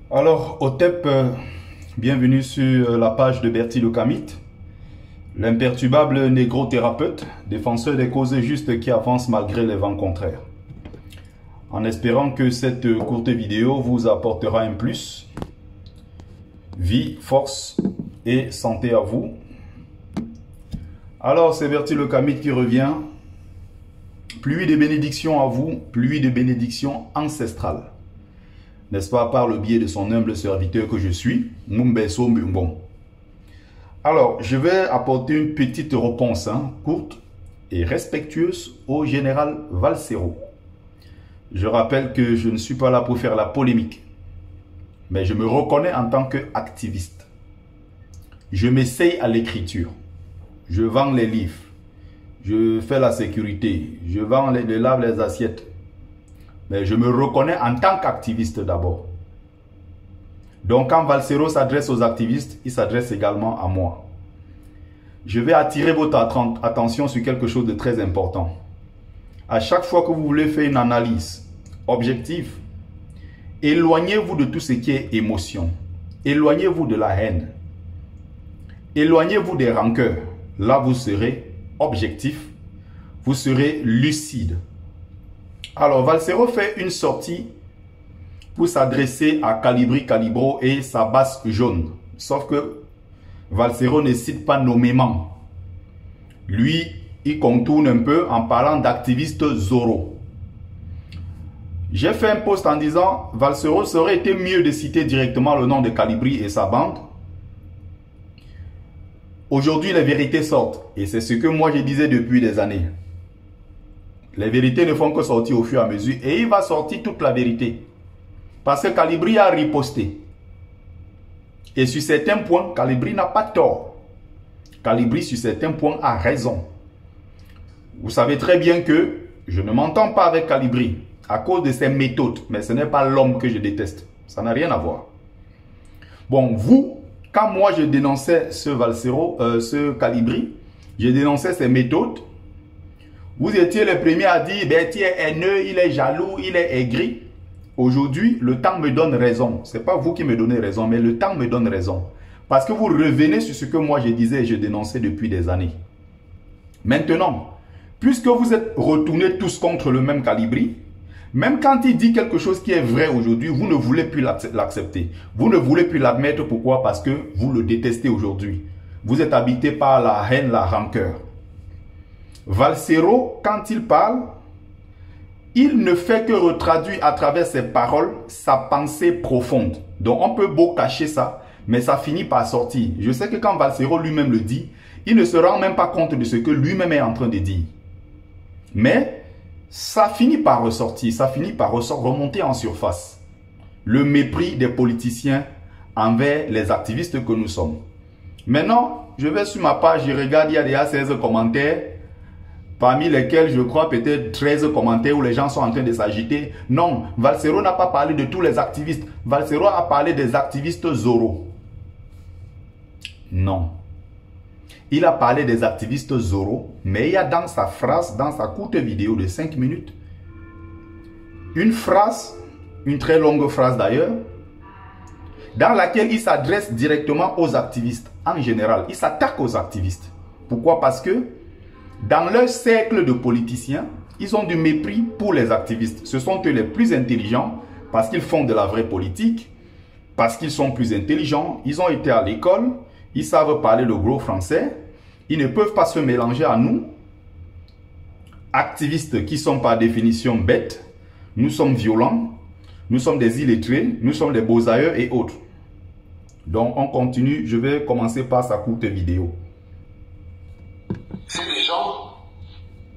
Alors, OTEP, bienvenue sur la page de Bertie Le Kamit, l'imperturbable négro-thérapeute, défenseur des causes justes qui avance malgré les vents contraires. En espérant que cette courte vidéo vous apportera un plus. Vie, force et santé à vous. Alors, c'est Bertie Le Kamit qui revient. Pluie de bénédictions à vous, pluie de bénédictions ancestrales. N'est-ce pas, par le biais de son humble serviteur que je suis, Mumbeso Mbung. Alors, je vais apporter une petite réponse courte et respectueuse au général Valsero. Je rappelle que je ne suis pas là pour faire la polémique, mais je me reconnais en tant qu'activiste. Je m'essaye à l'écriture, je vends les livres, je fais la sécurité, je vends les lave les assiettes. Mais je me reconnais en tant qu'activiste d'abord. Donc quand Valsero s'adresse aux activistes, il s'adresse également à moi. Je vais attirer votre attention sur quelque chose de très important. À chaque fois que vous voulez faire une analyse objective, éloignez-vous de tout ce qui est émotion. Éloignez-vous de la haine. Éloignez-vous des rancœurs. Là, vous serez objectif. Vous serez lucide. Alors, Valsero fait une sortie pour s'adresser à Calibri Calibro et sa basse jaune. Sauf que Valsero ne cite pas nommément. Lui, il contourne un peu en parlant d'activiste Zoro. J'ai fait un post en disant Valsero, ça aurait été mieux de citer directement le nom de Calibri et sa bande. Aujourd'hui, les vérités sortent. Et c'est ce que moi je disais depuis des années. Les vérités ne font que sortir au fur et à mesure. Et il va sortir toute la vérité. Parce que Calibri a riposté. Et sur certains points, Calibri n'a pas tort. Calibri, sur certains points, a raison. Vous savez très bien que je ne m'entends pas avec Calibri à cause de ses méthodes. Mais ce n'est pas l'homme que je déteste. Ça n'a rien à voir. Bon, vous, quand moi je dénonçais ce Valsero, ce Calibri, je dénonçais ses méthodes. Vous étiez le premier à dire, Bertie est haineux, il est jaloux, il est aigri. Aujourd'hui, le temps me donne raison. Ce n'est pas vous qui me donnez raison, mais le temps me donne raison. Parce que vous revenez sur ce que moi je disais et je dénonçais depuis des années. Maintenant, puisque vous êtes retournés tous contre le même Calibri, même quand il dit quelque chose qui est vrai aujourd'hui, vous ne voulez plus l'accepter. Vous ne voulez plus l'admettre. Pourquoi? Parce que vous le détestez aujourd'hui. Vous êtes habité par la haine, la rancœur. Valsero, quand il parle, il ne fait que retraduire à travers ses paroles sa pensée profonde. Donc on peut beau cacher ça, mais ça finit par sortir. Je sais que quand Valsero lui-même le dit, il ne se rend même pas compte de ce que lui-même est en train de dire. Mais ça finit par ressortir, ça finit par remonter en surface. Le mépris des politiciens envers les activistes que nous sommes. Maintenant, je vais sur ma page, je regarde, il y a déjà 16 commentaires. Parmi lesquels, je crois, peut-être 13 commentaires où les gens sont en train de s'agiter. Non, Valsero n'a pas parlé de tous les activistes. Valsero a parlé des activistes Zoro. Non. Il a parlé des activistes Zoro, mais il y a dans sa phrase, dans sa courte vidéo de 5 minutes, une phrase, une très longue phrase d'ailleurs, dans laquelle il s'adresse directement aux activistes en général. Il s'attaque aux activistes. Pourquoi? Parce que dans leur cercle de politiciens, ils ont du mépris pour les activistes. Ce sont eux les plus intelligents parce qu'ils font de la vraie politique, parce qu'ils sont plus intelligents, ils ont été à l'école, ils savent parler le gros français, ils ne peuvent pas se mélanger à nous, activistes qui sont par définition bêtes, nous sommes violents, nous sommes des illettrés, nous sommes des beaux-aïeux et autres. Donc on continue, je vais commencer par sa courte vidéo. C'est des gens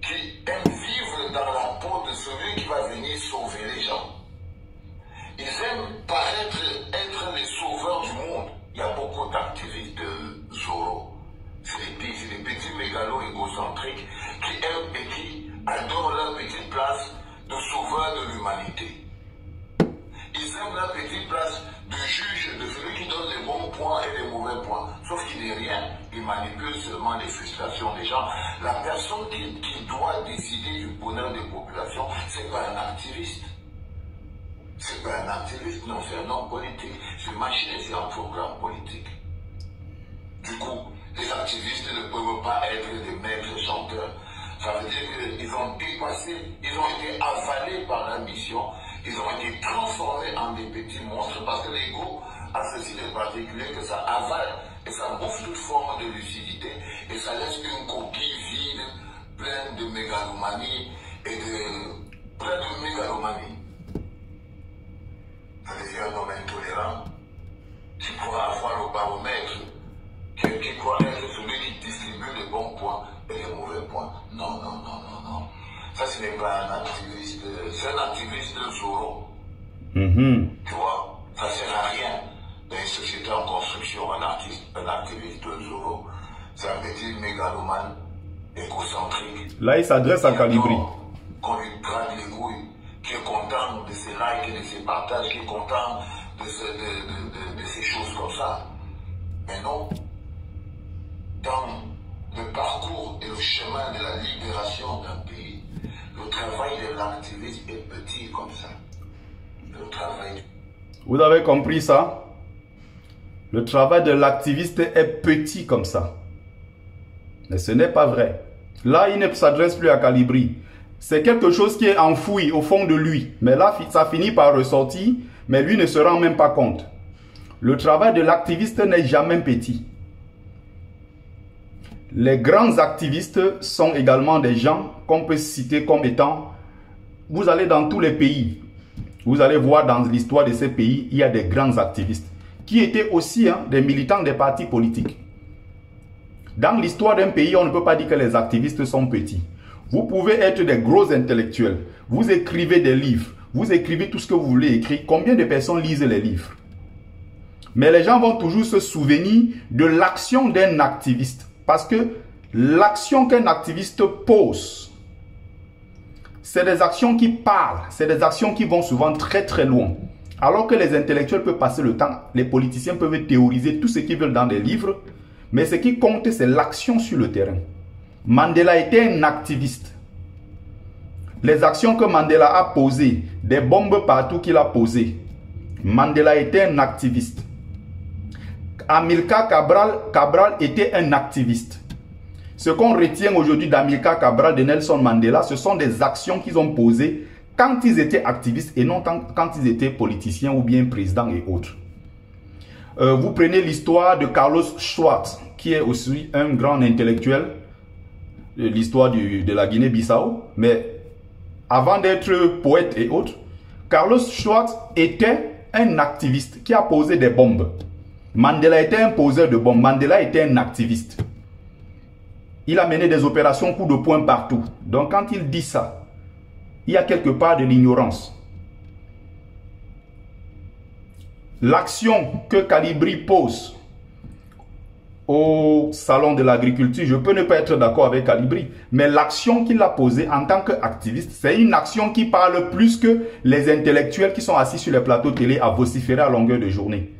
qui aiment vivre dans la peau de celui qui va venir sauver les gens. Ils aiment paraître être les sauveurs du monde. Il y a beaucoup d'activistes de Zoro. C'est des petits mégalos égocentriques qui aiment et qui adorent leur petite place de sauveur de l'humanité. Ils aiment leur petite place de juge, de celui qui donne les bons points et les mauvais points. Sauf qu'il n'est rien. Il manipule seulement les frustrations des gens. La personne qui doit décider du bonheur des populations, ce n'est pas un activiste. C'est c'est pas un activiste, non, c'est un homme politique. C'est une machine et c'est un programme politique. Du coup, les activistes ne peuvent pas être des maîtres chanteurs. Ça veut dire qu'ils ont dépassé, ils ont été avalés par la mission, ils ont été transformés en des petits monstres parce que l'ego a ceci de particulier que ça avale et ça bouffe toute forme de lucidité et ça laisse une coquille vide, pleine de mégalomanie et plein de mégalomanie. Ça devient un homme intolérant qui pourra avoir le baromètre, qui pourra être celui qui distribue les bons points et les mauvais points. Non, non, non, non, non. Ça, ce n'est pas un activiste, c'est un activiste de Zoro. Tu vois, ça ne sert à rien dans une société en construction, un activiste de Zoro. C'est un petit mégalomane égocentrique. Là, il s'adresse à Calibri. Qu'on lui drague les couilles, qui est content de ses likes et de ses partages, qui est content de ces choses comme ça. Mais non, dans le parcours et le chemin de la libération d'un pays, le travail de l'activiste est petit comme ça. Le travail... Vous avez compris ça? Le travail de l'activiste est petit comme ça. Mais ce n'est pas vrai. Là, il ne s'adresse plus à Calibri. C'est quelque chose qui est enfoui au fond de lui. Mais là, ça finit par ressortir, mais lui ne se rend même pas compte. Le travail de l'activiste n'est jamais petit. Les grands activistes sont également des gens qu'on peut citer comme étant... Vous allez dans tous les pays, vous allez voir dans l'histoire de ces pays, il y a des grands activistes qui étaient aussi des militants des partis politiques. Dans l'histoire d'un pays, on ne peut pas dire que les activistes sont petits. Vous pouvez être des gros intellectuels, vous écrivez des livres, vous écrivez tout ce que vous voulez écrire. Combien de personnes lisent les livres? Mais les gens vont toujours se souvenir de l'action d'un activiste. Parce que l'action qu'un activiste pose, c'est des actions qui parlent, c'est des actions qui vont souvent très très loin. Alors que les intellectuels peuvent passer le temps, les politiciens peuvent théoriser tout ce qu'ils veulent dans des livres, mais ce qui compte, c'est l'action sur le terrain. Mandela était un activiste. Les actions que Mandela a posées, des bombes partout qu'il a posées, Mandela était un activiste. Amilcar Cabral était un activiste. Ce qu'on retient aujourd'hui d'Amilcar Cabral, de Nelson Mandela, ce sont des actions qu'ils ont posées quand ils étaient activistes et non quand ils étaient politiciens ou bien présidents et autres. Vous prenez l'histoire de Carlos Schwartz, qui est aussi un grand intellectuel de l'histoire de la Guinée-Bissau. Mais avant d'être poète et autres, Carlos Schwartz était un activiste qui a posé des bombes. Mandela était un poseur de bombes. Mandela était un activiste. Il a mené des opérations coup de poing partout. Donc quand il dit ça, il y a quelque part de l'ignorance. L'action que Calibri pose au salon de l'agriculture, je peux ne pas être d'accord avec Calibri, mais l'action qu'il a posée en tant qu'activiste, c'est une action qui parle plus que les intellectuels qui sont assis sur les plateaux télé à vociférer à longueur de journée.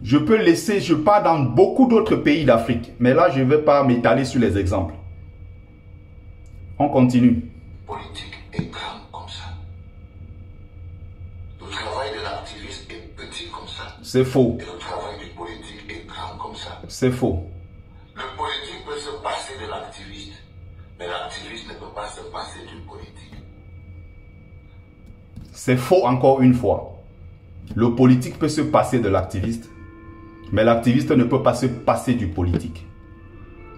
Je peux laisser, je pars dans beaucoup d'autres pays d'Afrique, mais là je ne vais pas m'étaler sur les exemples. On continue. Politique est grand comme ça. Le travail de l'activiste est petit comme ça. C'est faux. Et le travail du politique est grand comme ça. C'est faux. Le politique peut se passer de l'activiste, mais l'activiste ne peut pas se passer du politique. C'est faux encore une fois. Le politique peut se passer de l'activiste, mais l'activiste ne peut pas se passer du politique.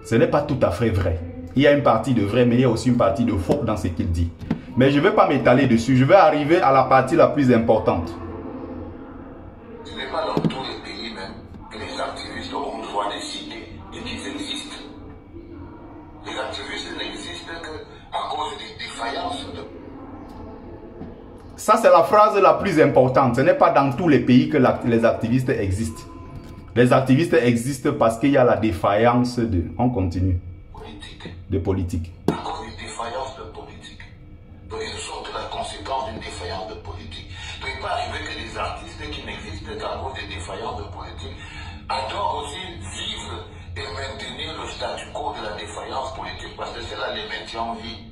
Ce n'est pas tout à fait vrai. Il y a une partie de vrai, mais il y a aussi une partie de faux dans ce qu'il dit. Mais je ne vais pas m'étaler dessus. Je vais arriver à la partie la plus importante. Ce n'est pas dans tous les pays même que les activistes ont le droit de citer et qu'ils existent. Les activistes n'existent qu'à cause des défaillances de... Ça, c'est la phrase la plus importante. Ce n'est pas dans tous les pays que les activistes existent. Les activistes existent parce qu'il y a la défaillance de... On continue. De politique. À cause d'une défaillance de politique. Donc ils sont la conséquence d'une défaillance de politique. Donc il peut arriver que les artistes qui n'existent qu'à cause des défaillances de politique adorent aussi vivre et maintenir le statu quo de la défaillance politique parce que cela les maintient en vie.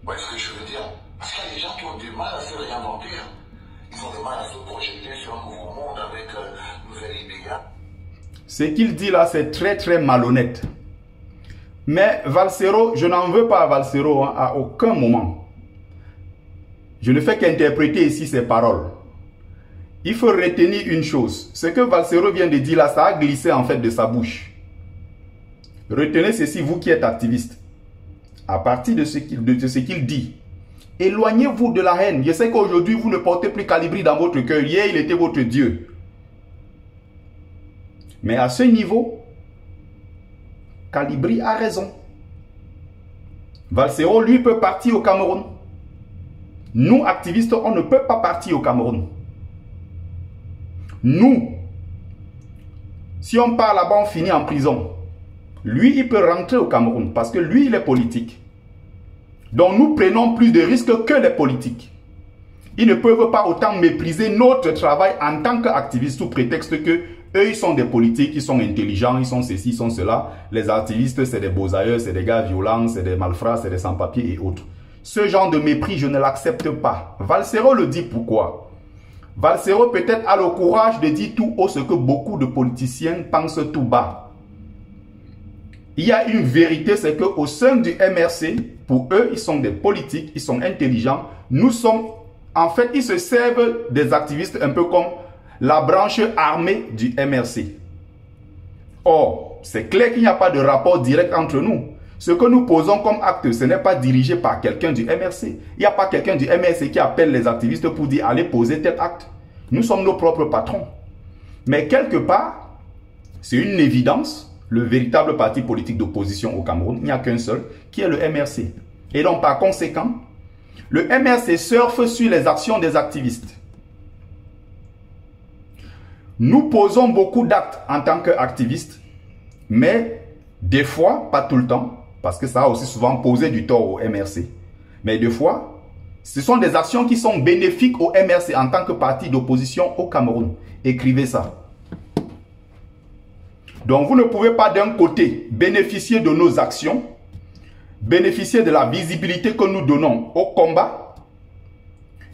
Vous voyez ce que je veux dire? Parce qu'il y a des gens qui ont du mal à se réinventer. Ils ont du mal à se projeter sur un nouveau monde avec un nouvel idéal. Ce qu'il dit là, c'est très très malhonnête. Mais Valsero, je n'en veux pas à Valsero à aucun moment. Je ne fais qu'interpréter ici ses paroles. Il faut retenir une chose. Ce que Valsero vient de dire là, ça a glissé en fait de sa bouche. Retenez ceci, vous qui êtes activiste. À partir de ce qu'il dit, éloignez-vous de la haine. Je sais qu'aujourd'hui, vous ne portez plus Calibri dans votre cœur. Hier, il était votre Dieu. Mais à ce niveau, Calibri a raison. Valsero, lui, peut partir au Cameroun. Nous, activistes, on ne peut pas partir au Cameroun. Nous, si on part là-bas, on finit en prison. Lui, il peut rentrer au Cameroun parce que lui, il est politique. Donc, nous prenons plus de risques que les politiques. Ils ne peuvent pas autant mépriser notre travail en tant qu'activistes sous prétexte que eux, ils sont des politiques, ils sont intelligents, ils sont ceci, ils sont cela. Les activistes, c'est des beaux ailleurs, c'est des gars violents, c'est des malfrats, c'est des sans-papiers et autres. Ce genre de mépris, je ne l'accepte pas. Valsero le dit pourquoi? Valsero peut-être a le courage de dire tout haut ce que beaucoup de politiciens pensent tout bas. Il y a une vérité, c'est qu'au sein du MRC, pour eux, ils sont des politiques, ils sont intelligents. Nous sommes, en fait, ils se servent des activistes un peu comme la branche armée du MRC. Or, c'est clair qu'il n'y a pas de rapport direct entre nous. Ce que nous posons comme acte, ce n'est pas dirigé par quelqu'un du MRC. Il n'y a pas quelqu'un du MRC qui appelle les activistes pour dire allez poser tel acte. Nous sommes nos propres patrons. Mais quelque part, c'est une évidence, le véritable parti politique d'opposition au Cameroun, il n'y a qu'un seul, qui est le MRC. Et donc par conséquent, le MRC surfe sur les actions des activistes. Nous posons beaucoup d'actes en tant qu'activistes, mais des fois, pas tout le temps, parce que ça a aussi souvent posé du tort au MRC. Mais des fois, ce sont des actions qui sont bénéfiques au MRC en tant que parti d'opposition au Cameroun. Écrivez ça. Donc vous ne pouvez pas d'un côté bénéficier de nos actions, bénéficier de la visibilité que nous donnons au combat,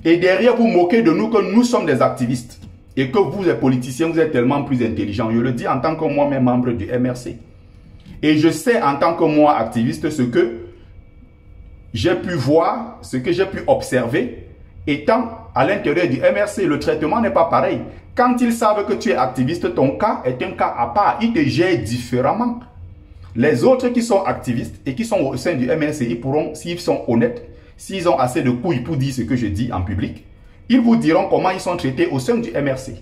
et derrière vous moquer de nous que nous sommes des activistes. Et que vous, les politiciens, vous êtes tellement plus intelligents. Je le dis en tant que moi-même membre du MRC. Et je sais en tant que moi, activiste, ce que j'ai pu voir, ce que j'ai pu observer. Étant à l'intérieur du MRC, le traitement n'est pas pareil. Quand ils savent que tu es activiste, ton cas est un cas à part. Ils te gèrent différemment. Les autres qui sont activistes et qui sont au sein du MRC, ils pourront, s'ils sont honnêtes, s'ils ont assez de couilles pour dire ce que je dis en public, ils vous diront comment ils sont traités au sein du MRC.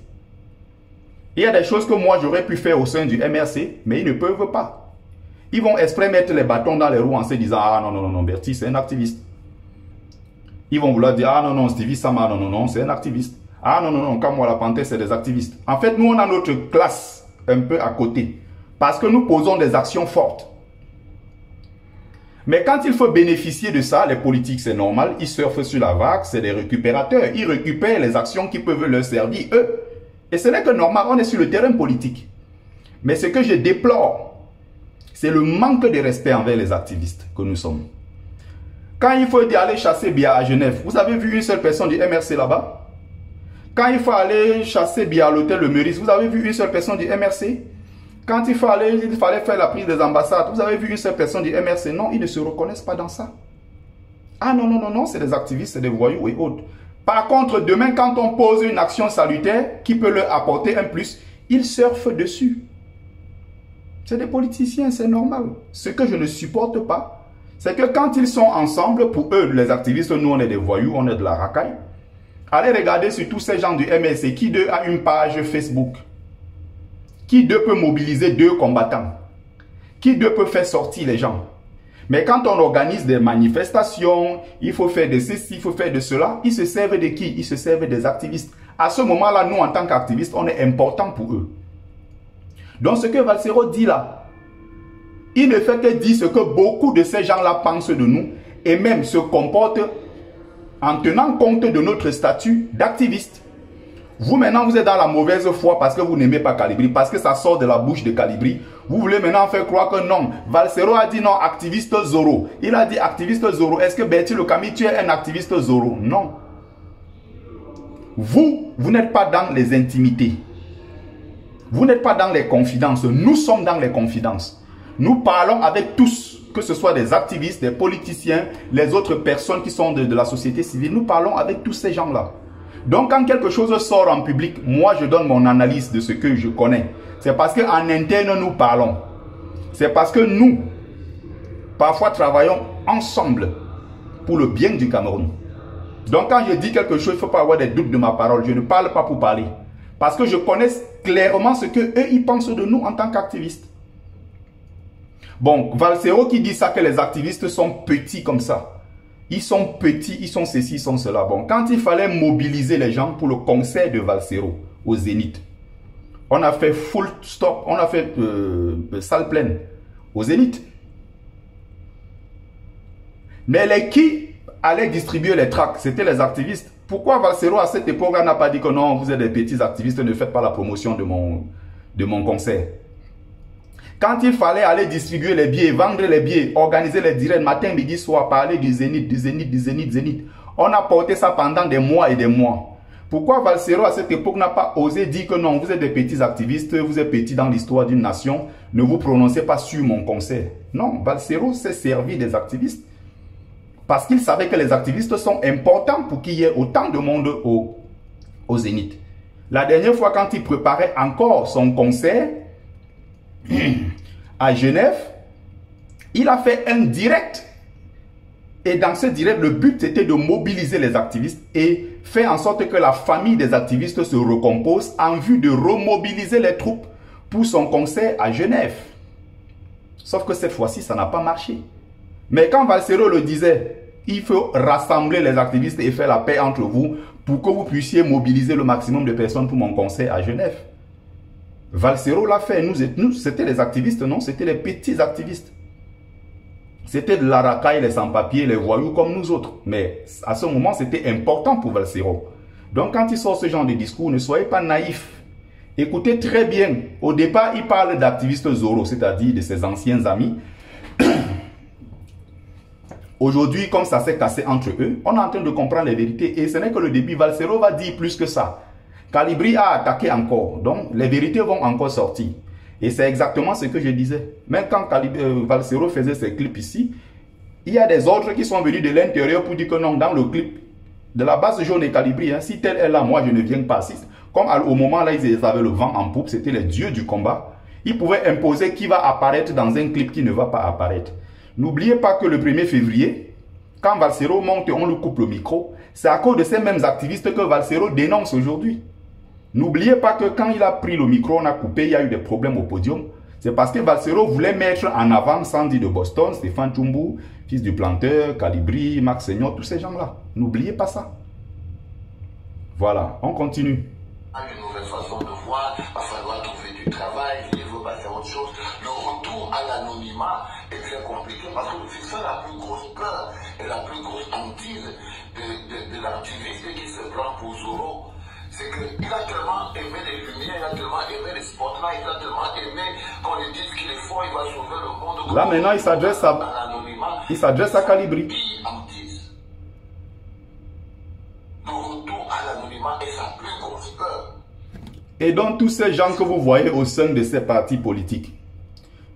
Il y a des choses que moi j'aurais pu faire au sein du MRC, mais ils ne peuvent pas. Ils vont exprès mettre les bâtons dans les roues en se disant « Ah non, non, non, Bertie, c'est un activiste. » Ils vont vouloir dire « Ah non, non, Stevie Sama, non, non, non, c'est un activiste. Ah non, non, non, comme moi, la Panthère, c'est des activistes. » En fait, nous, on a notre classe un peu à côté. Parce que nous posons des actions fortes. Mais quand il faut bénéficier de ça, les politiques, c'est normal, ils surfent sur la vague, c'est des récupérateurs. Ils récupèrent les actions qui peuvent leur servir, eux. Et ce n'est que normal, on est sur le terrain politique. Mais ce que je déplore, c'est le manque de respect envers les activistes que nous sommes. Quand il faut aller chasser Biya à Genève, vous avez vu une seule personne du MRC là-bas? Quand il faut aller chasser Biya à l'hôtel Le Meurice, vous avez vu une seule personne du MRC? Quand il fallait faire la prise des ambassades, vous avez vu une seule personne du MRC? Non, ils ne se reconnaissent pas dans ça. Ah non, non, non, non, c'est des activistes, c'est des voyous et autres. Par contre, demain, quand on pose une action salutaire qui peut leur apporter un plus, ils surfent dessus. C'est des politiciens, c'est normal. Ce que je ne supporte pas, c'est que quand ils sont ensemble, pour eux, les activistes, nous, on est des voyous, on est de la racaille. Allez regarder sur tous ces gens du MRC, qui d'eux a une page Facebook? Qui d'eux peut mobiliser 2 combattants? Qui d'eux peut faire sortir les gens? Mais quand on organise des manifestations, il faut faire de ceci, il faut faire de cela, ils se servent de qui? Ils se servent des activistes. À ce moment-là, nous, en tant qu'activistes, on est important pour eux. Donc, ce que Valsero dit là, il ne fait que dire ce que beaucoup de ces gens-là pensent de nous et même se comportent en tenant compte de notre statut d'activiste. Vous, maintenant, vous êtes dans la mauvaise foi parce que vous n'aimez pas Calibri, parce que ça sort de la bouche de Calibri. Vous voulez maintenant faire croire que non. Valsero a dit non, activiste Zoro. Il a dit activiste Zoro. Est-ce que Bertie Le Camus, tu es un activiste Zoro? Non. vous n'êtes pas dans les intimités. Vous n'êtes pas dans les confidences. Nous sommes dans les confidences. Nous parlons avec tous, que ce soit des activistes, des politiciens, les autres personnes qui sont de la société civile. Nous parlons avec tous ces gens-là. Donc, quand quelque chose sort en public, moi, je donne mon analyse de ce que je connais. C'est parce qu'en interne, nous parlons. C'est parce que nous, parfois, travaillons ensemble pour le bien du Cameroun. Donc, quand je dis quelque chose, il ne faut pas avoir des doutes de ma parole. Je ne parle pas pour parler. Parce que je connais clairement ce qu'eux, ils pensent de nous en tant qu'activistes. Bon, Valsero qui dit ça, que les activistes sont petits comme ça. Ils sont petits, ils sont ceci, ils sont cela. Bon, quand il fallait mobiliser les gens pour le concert de Valsero au Zénith, on a fait full stop, on a fait salle pleine au Zénith. Mais les qui allaient distribuer les tracts, c'était les activistes. Pourquoi Valsero à cette époque n'a pas dit que non, vous êtes des petits activistes, ne faites pas la promotion de mon concert? Quand il fallait aller distribuer les billets, vendre les billets, organiser les directs matin, midi, soir, parler du Zénith, on a porté ça pendant des mois et des mois. Pourquoi Valsero à cette époque n'a pas osé dire que non, vous êtes des petits activistes, vous êtes petits dans l'histoire d'une nation, ne vous prononcez pas sur mon concert? Non, Valsero s'est servi des activistes parce qu'il savait que les activistes sont importants pour qu'il y ait autant de monde au Zénith. La dernière fois, quand il préparait encore son concert à Genève, il a fait un direct. Et dans ce direct, le but était de mobiliser les activistes et faire en sorte que la famille des activistes se recompose en vue de remobiliser les troupes pour son concert à Genève. Sauf que cette fois-ci, ça n'a pas marché. Mais quand Valsero le disait, il faut rassembler les activistes et faire la paix entre vous pour que vous puissiez mobiliser le maximum de personnes pour mon concert à Genève. Valsero l'a fait. Nous c'était les activistes, non? C'était les petits activistes. C'était de la racaille, les sans-papiers, les voyous comme nous autres. Mais à ce moment, c'était important pour Valsero. Donc quand il sort ce genre de discours, ne soyez pas naïfs. Écoutez très bien. Au départ, il parle d'activistes Zoro, c'est-à-dire de ses anciens amis. Aujourd'hui, comme ça s'est cassé entre eux, on est en train de comprendre les vérités. Et ce n'est que le début. Valsero va dire plus que ça. Calibri a attaqué encore. Donc, les vérités vont encore sortir. Et c'est exactement ce que je disais. Même quand Valsero faisait ses clips ici, il y a des ordres qui sont venus de l'intérieur pour dire que non, dans le clip de la base jaune et Calibri, hein, si tel est là, moi je ne viens pas. Comme au moment là, ils avaient le vent en poupe, c'était les dieux du combat. Ils pouvaient imposer qui va apparaître dans un clip qui ne va pas apparaître. N'oubliez pas que le 1er février, quand Valsero monte et on lui coupe le micro, c'est à cause de ces mêmes activistes que Valsero dénonce aujourd'hui. N'oubliez pas que quand il a pris le micro, on a coupé, il y a eu des problèmes au podium. C'est parce que Valsero voulait mettre en avant Sandy de Boston, Stéphane Tchumbu, fils du planteur, Calibri, Max Seigneur, tous ces gens-là. N'oubliez pas ça. Voilà, on continue. Une nouvelle façon de voir, il va falloir trouver du travail, il ne veut pas faire autre chose. Le retour à l'anonymat est très compliqué parce que c'est ça la plus grosse peur et la plus grosse hantise de l'activiste qui se prend pour Zoro. C'est qu'il a tellement aimé les lumières, il a tellement aimé les spotlights, il a tellement aimé qu'on lui dise qu'il est fort, il va sauver le monde. Là maintenant, il s'adresse à Calibri. Qui hantise? Le retour à l'anonymat est sa plus grosse peur. Et donc tous ces gens que vous voyez au sein de ces partis politiques,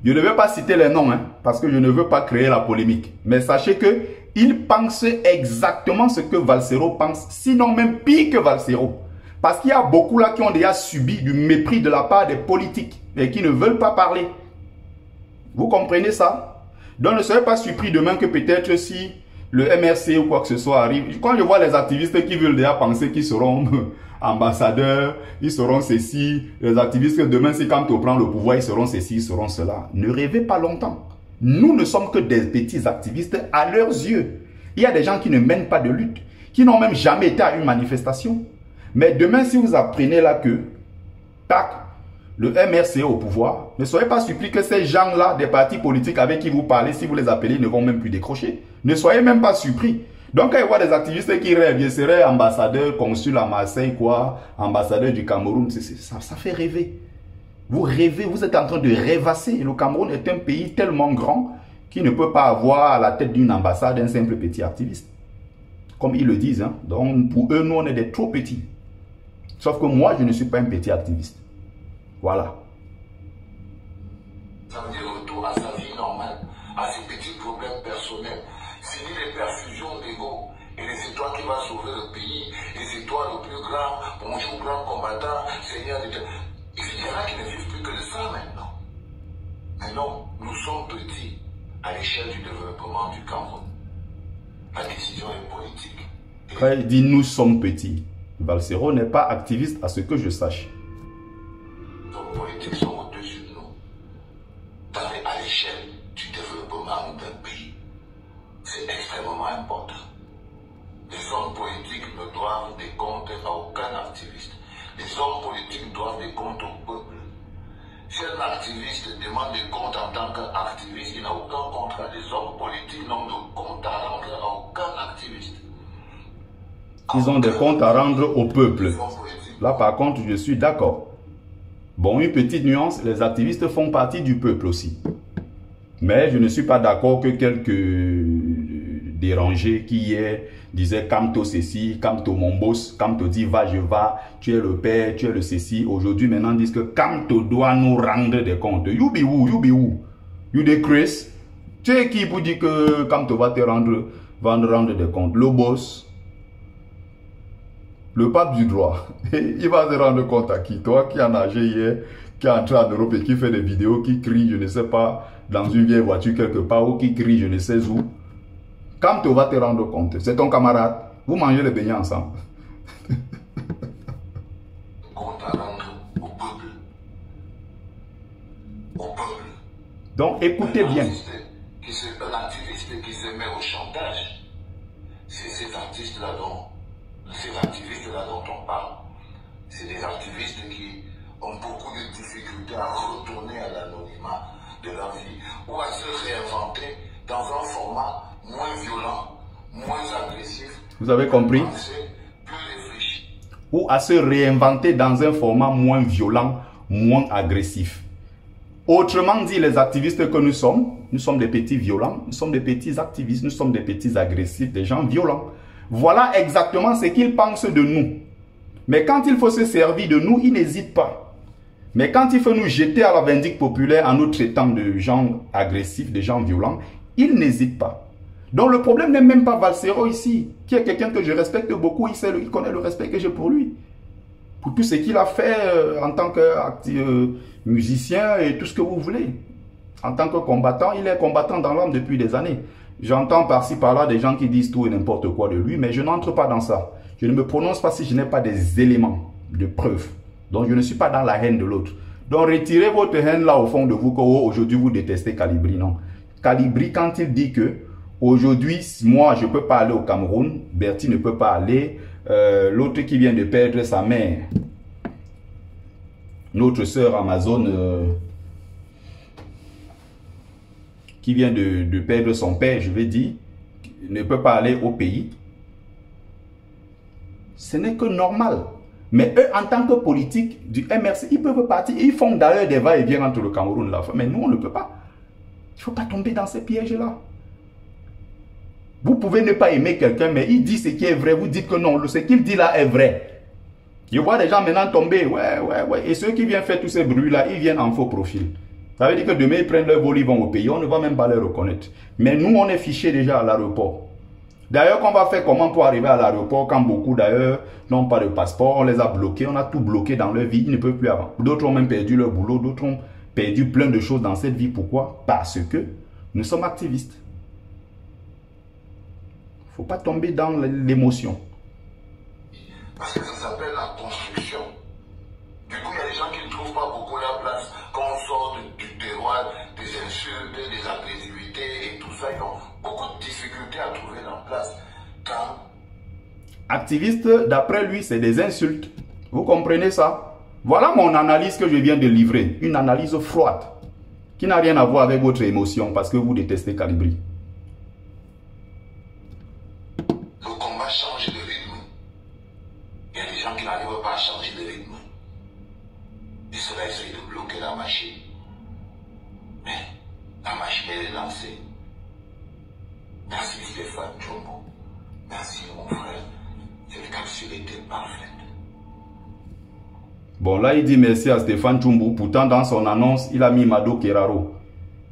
je ne vais pas citer les noms, hein, parce que je ne veux pas créer la polémique. Mais sachez que ils pensent exactement ce que Valsero pense, sinon même pire que Valsero. Parce qu'il y a beaucoup là qui ont déjà subi du mépris de la part des politiques et qui ne veulent pas parler. Vous comprenez ça? Donc ne soyez pas surpris demain que peut-être si le MRC ou quoi que ce soit arrive. Quand je vois les activistes qui veulent déjà penser qu'ils seront ambassadeurs, ils seront ceci, les activistes demain si quand on prend le pouvoir, ils seront ceci, ils seront cela. Ne rêvez pas longtemps. Nous ne sommes que des petits activistes à leurs yeux. Il y a des gens qui ne mènent pas de lutte, qui n'ont même jamais été à une manifestation. Mais demain, si vous apprenez là que, tac, le MRC est au pouvoir, ne soyez pas surpris que ces gens-là, des partis politiques avec qui vous parlez, si vous les appelez, ne vont même plus décrocher. Ne soyez même pas surpris. Donc, quand il y a des activistes qui rêvent, je serai ambassadeur, consul à Marseille, quoi, ambassadeur du Cameroun, ça fait rêver. Vous rêvez, vous êtes en train de rêvasser. Le Cameroun est un pays tellement grand qu'il ne peut pas avoir à la tête d'une ambassade un simple petit activiste. Comme ils le disent, hein. Donc pour eux, nous, on est des trop petits. Sauf que moi, je ne suis pas un petit activiste. Voilà. Ça veut dire retour à sa vie normale, à ses petits problèmes personnels. Fini les perfusions d'ego. Et c'est toi qui vas sauver le pays. Et c'est toi le plus grand, bonjour grand combattant, Seigneur de Dieu. Il y en a qui ne vivent plus que de ça maintenant. Mais non, nous sommes petits à l'échelle du développement du Cameroun. La décision est politique. Quand il dit nous sommes petits, Valsero n'est pas activiste à ce que je sache. Les hommes politiques sont au-dessus de nous. À l'échelle du développement d'un pays. C'est extrêmement important. Les hommes politiques ne doivent des comptes à aucun activiste. Les hommes politiques doivent des comptes au peuple. Si un activiste demande des comptes en tant qu'activiste, il n'a aucun compte à les hommes politiques n'ont de compte à rendre à aucun activiste. Ils ont des comptes à rendre au peuple. Là, par contre, je suis d'accord. Bon, une petite nuance, les activistes font partie du peuple aussi. Mais je ne suis pas d'accord que quelques dérangés qui hier disaient « Camto ceci, Camto mon boss, Camto dit va, je va, tu es le père, tu es le ceci ». Aujourd'hui, maintenant, disent que Camto doit nous rendre des comptes. You be who? You be who? You the Chris? Tu es qui pour dire que Camto va te rendre des comptes? Le boss? Le pape du droit, il va se rendre compte à qui? Toi qui as nagé hier, qui est entré en Europe et qui fait des vidéos, qui crie, je ne sais pas, dans une vieille voiture quelque part, ou qui crie, je ne sais où. Quand tu vas te rendre compte, c'est ton camarade, vous mangez les beignets ensemble. Compte à rendre au peuple. Au peuple. Donc écoutez bien. L'activiste qui se met au chantage, c'est ces artistes-là ces activistes-là dont on parle, c'est des activistes qui ont beaucoup de difficultés à retourner à l'anonymat de leur vie ou à se réinventer dans un format moins violent, moins agressif. Vous avez compris? Plus réfléchi. Ou à se réinventer dans un format moins violent, moins agressif. Autrement dit, les activistes que nous sommes des petits violents, nous sommes des petits activistes, nous sommes des petits agressifs, des gens violents. Voilà exactement ce qu'ils pensent de nous. Mais quand il faut se servir de nous, ils n'hésitent pas. Mais quand il faut nous jeter à la vindicte populaire en nous traitant de gens agressifs, de gens violents, ils n'hésitent pas. Donc le problème n'est même pas Valsero ici, qui est quelqu'un que je respecte beaucoup, il connaît le respect que j'ai pour lui. Pour tout ce qu'il a fait en tant que musicien et tout ce que vous voulez. En tant que combattant, il est combattant dans l'âme depuis des années. J'entends par-ci par-là des gens qui disent tout et n'importe quoi de lui, mais je n'entre pas dans ça. Je ne me prononce pas si je n'ai pas des éléments de preuve. Donc je ne suis pas dans la haine de l'autre. Donc retirez votre haine là au fond de vous, que aujourd'hui vous détestez Calibri, non. Calibri, quand il dit que aujourd'hui, moi je ne peux pas aller au Cameroun, Bertie ne peut pas aller, l'autre qui vient de perdre sa mère, notre sœur Amazon, qui vient de perdre son père, je vais dire, ne peut pas aller au pays. Ce n'est que normal. Mais eux, en tant que politique du MRC, ils peuvent partir. Ils font d'ailleurs des va-et-vient entre le Cameroun et la France. Mais nous, on ne peut pas. Il ne faut pas tomber dans ces pièges-là. Vous pouvez ne pas aimer quelqu'un, mais il dit ce qui est vrai. Vous dites que non, ce qu'il dit là est vrai. Je vois des gens maintenant tomber. Ouais. Et ceux qui viennent faire tous ces bruits-là, ils viennent en faux profil. Ça veut dire que demain, ils prennent leur vol, ils vont au pays. On ne va même pas les reconnaître. Mais nous, on est fichés déjà à l'aéroport. D'ailleurs, qu'on va faire comment pour arriver à l'aéroport quand beaucoup d'ailleurs n'ont pas de passeport, on les a bloqués, on a tout bloqué dans leur vie, ils ne peuvent plus avant. D'autres ont même perdu leur boulot, d'autres ont perdu plein de choses dans cette vie. Pourquoi? Parce que nous sommes activistes. Il ne faut pas tomber dans l'émotion. Parce que ça s'appelle la construction. Du coup, il y a des gens qui ne trouvent pas beaucoup la place. Quand on sort du terroir, des insultes, des agressivités et tout ça, ils ont beaucoup de difficultés à trouver leur place. Quand... Activiste, d'après lui, c'est des insultes. Vous comprenez ça? Voilà mon analyse que je viens de livrer. Une analyse froide. Qui n'a rien à voir avec votre émotion parce que vous détestez Calibri. Le combat change de rythme. Il y a des gens qui n'arrivent pas à changer de rythme. Et cela essaye de bloquer la machine. Mais la machine est lancée. Merci Stéphane Jumbo. Merci mon frère. Cette capsule était parfaite. Bon, là, il dit merci à Stéphane Tchoumbou. Pourtant, dans son annonce, il a mis Mado Keraro.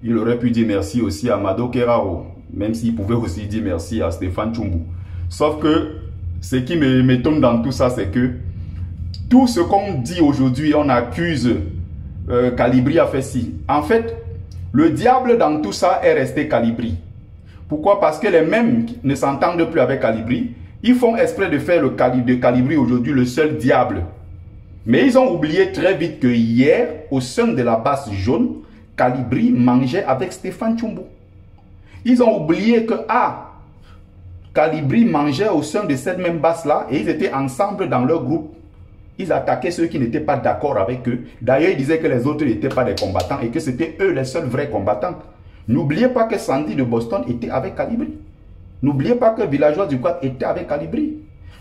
Il aurait pu dire merci aussi à Mado Keraro, même s'il pouvait aussi dire merci à Stéphane Tchoumbou. Sauf que ce qui m'étonne dans tout ça, c'est que tout ce qu'on dit aujourd'hui, on accuse Calibri a fait ci. En fait, le diable dans tout ça est resté Calibri. Pourquoi? Parce que les mêmes qui ne s'entendent plus avec Calibri, ils font exprès de faire de Calibri aujourd'hui le seul diable. Mais ils ont oublié très vite que hier, au sein de la base jaune, Calibri mangeait avec Stéphane Tchoumbou. Ils ont oublié que Calibri mangeait au sein de cette même base-là et ils étaient ensemble dans leur groupe. Ils attaquaient ceux qui n'étaient pas d'accord avec eux. D'ailleurs, ils disaient que les autres n'étaient pas des combattants et que c'était eux les seuls vrais combattants. N'oubliez pas que Sandy de Boston était avec Calibri. N'oubliez pas que Villageois du Quad était avec Calibri.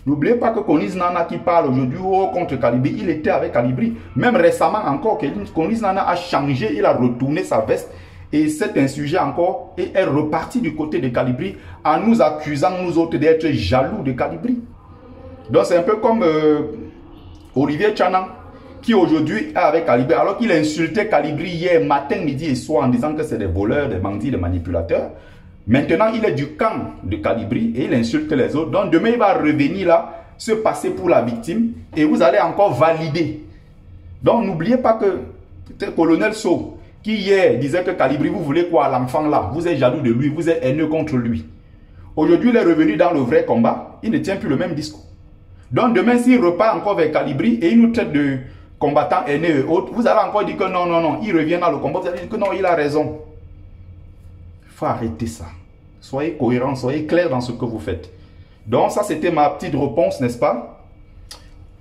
N'oubliez pas que Konis Nana qui parle aujourd'hui contre Calibri, il était avec Calibri. Même récemment encore, Konis Nana a changé, il a retourné sa veste. Et cet insurgé encore est reparti du côté de Calibri en nous accusant, nous autres, d'être jaloux de Calibri. Donc c'est un peu comme Olivier Tchanan, qui aujourd'hui est avec Calibri, alors qu'il insultait Calibri hier matin, midi et soir en disant que c'est des voleurs, des bandits, des manipulateurs. Maintenant, il est du camp de Calibri et il insulte les autres. Donc demain, il va revenir là, se passer pour la victime et vous allez encore valider. Donc n'oubliez pas que le colonel So, qui hier disait que Calibri, vous voulez quoi à l'enfant là? Vous êtes jaloux de lui, vous êtes haineux contre lui. Aujourd'hui, il est revenu dans le vrai combat, il ne tient plus le même discours. Donc demain, s'il repart encore vers Calibri et il nous traite de combattants haineux et autres, vous allez encore dire que non, non, non, il revient dans le combat, vous allez dire que non, il a raison. Il faut arrêter ça. Soyez cohérents, soyez clairs dans ce que vous faites. Donc ça, c'était ma petite réponse, n'est-ce pas,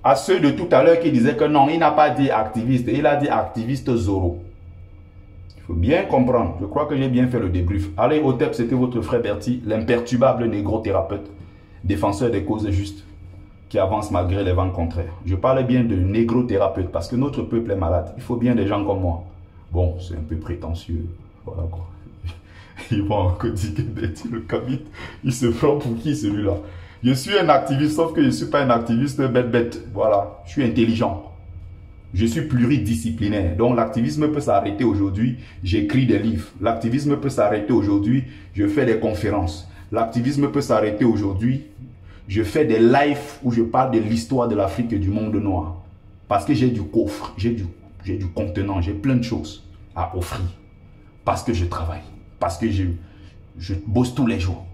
à ceux de tout à l'heure qui disaient que non, il n'a pas dit activiste, il a dit activiste Zoro. Il faut bien comprendre. Je crois que j'ai bien fait le débrief. Allez, Otep, c'était votre frère Bertie, l'imperturbable négro-thérapeute, défenseur des causes justes, qui avance malgré les vents contraires. Je parlais bien de négro-thérapeute parce que notre peuple est malade. Il faut bien des gens comme moi. Bon, c'est un peu prétentieux. Voilà quoi. Ils vont encore dire que Bertie le Kabit, il se prend pour qui celui-là? Je suis un activiste, sauf que je ne suis pas un activiste bête. Voilà, je suis intelligent. Je suis pluridisciplinaire. Donc l'activisme peut s'arrêter aujourd'hui, j'écris des livres. L'activisme peut s'arrêter aujourd'hui, je fais des conférences. L'activisme peut s'arrêter aujourd'hui, je fais des lives où je parle de l'histoire de l'Afrique et du monde noir. Parce que j'ai du coffre, j'ai du contenant, j'ai plein de choses à offrir. Parce que je travaille, parce que je bosse tous les jours.